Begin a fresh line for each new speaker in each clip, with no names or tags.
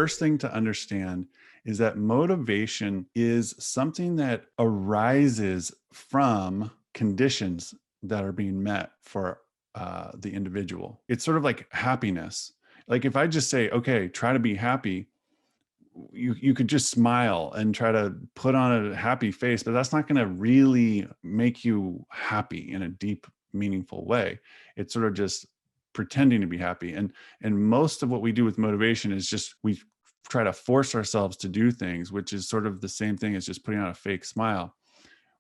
first thing to understand is that motivation is something that arises from conditions that are being met for the individual. It's sort of like happiness. Like if I just say, okay, try to be happy, you could just smile and try to put on a happy face, but that's not going to really make you happy in a deep, meaningful way. It's sort of just pretending to be happy. And most of what we do with motivation is just we try to force ourselves to do things, which is sort of the same thing as just putting on a fake smile.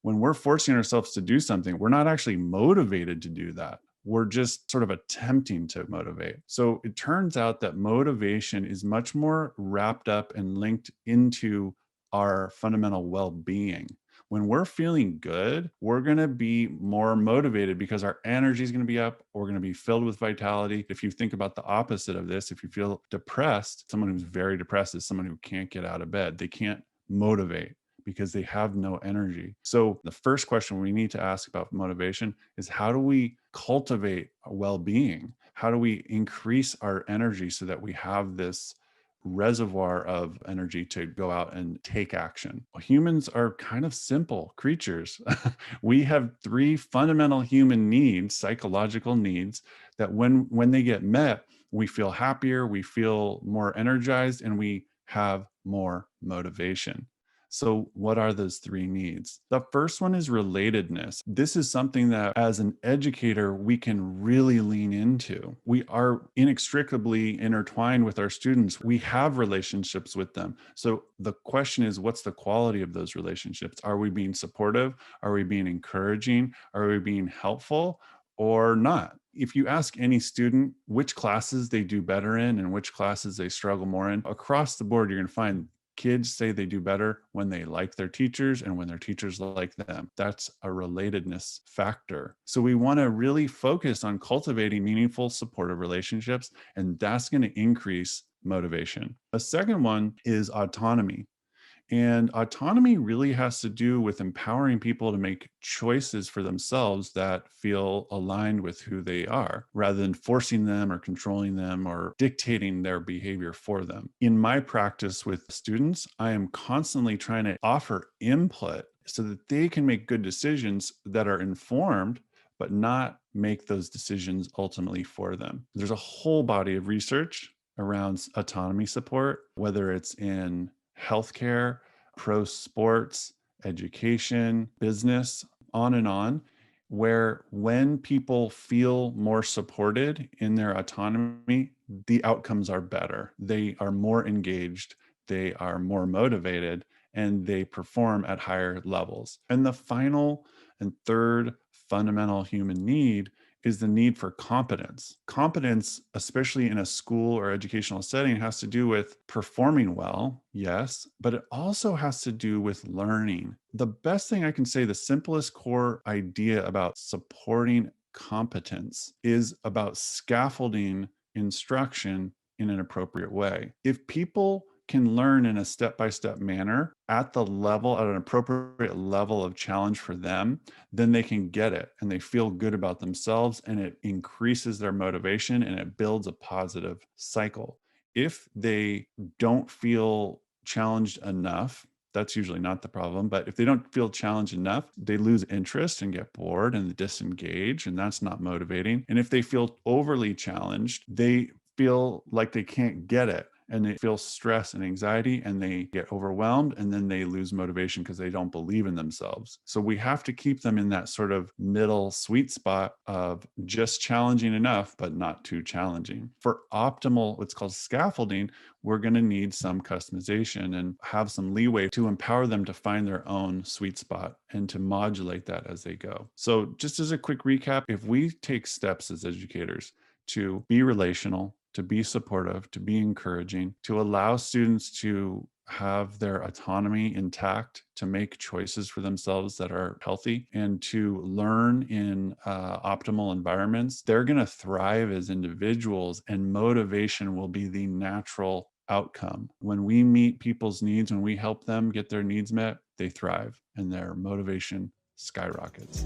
When we're forcing ourselves to do something, we're not actually motivated to do that. We're just sort of attempting to motivate. So it turns out that motivation is much more wrapped up and linked into our fundamental well being. When we're feeling good, we're going to be more motivated because our energy is going to be up. We're going to be filled with vitality. If you think about the opposite of this, if you feel depressed, someone who's very depressed is someone who can't get out of bed. They can't motivate because they have no energy. So the first question we need to ask about motivation is, how do we cultivate well-being? How do we increase our energy so that we have this reservoir of energy to go out and take action? Well, humans are kind of simple creatures. We have three fundamental human needs, psychological needs, that when they get met, we feel happier, we feel more energized, and we have more motivation. So, what are those three needs? The first one is relatedness. This is something that, as an educator, we can really lean into. We are inextricably intertwined with our students. We have relationships with them. So, the question is, what's the quality of those relationships? Are we being supportive? Are we being encouraging? Are we being helpful or not? If you ask any student which classes they do better in and which classes they struggle more in, across the board, you're going to find kids say they do better when they like their teachers and when their teachers like them. That's a relatedness factor. So we want to really focus on cultivating meaningful, supportive relationships, and that's going to increase motivation. A second one is autonomy. And autonomy really has to do with empowering people to make choices for themselves that feel aligned with who they are, rather than forcing them or controlling them or dictating their behavior for them. In my practice with students, I am constantly trying to offer input so that they can make good decisions that are informed, but not make those decisions ultimately for them. There's a whole body of research around autonomy support, whether it's in healthcare, pro sports, education, business, on, where when people feel more supported in their autonomy, the outcomes are better. They are more engaged, they are more motivated, and they perform at higher levels. And the final and third fundamental human need is the need for competence. Competence, especially in a school or educational setting, has to do with performing well, yes, but it also has to do with learning. The best thing I can say, the simplest core idea about supporting competence is about scaffolding instruction in an appropriate way. If people can learn in a step-by-step manner at an appropriate level of challenge for them, then they can get it and they feel good about themselves, and it increases their motivation and it builds a positive cycle. If they don't feel challenged enough, that's usually not the problem. But if they don't feel challenged enough, they lose interest and get bored and disengage, and that's not motivating. And if they feel overly challenged, they feel like they can't get it, and they feel stress and anxiety, and they get overwhelmed, and then they lose motivation because they don't believe in themselves. So we have to keep them in that sort of middle sweet spot of just challenging enough, but not too challenging. For optimal, what's called scaffolding, we're going to need some customization and have some leeway to empower them to find their own sweet spot and to modulate that as they go. So just as a quick recap, if we take steps as educators to be relational, to be supportive, to be encouraging, to allow students to have their autonomy intact, to make choices for themselves that are healthy, and to learn in optimal environments, they're going to thrive as individuals, and motivation will be the natural outcome. When we meet people's needs, when we help them get their needs met, they thrive and their motivation skyrockets.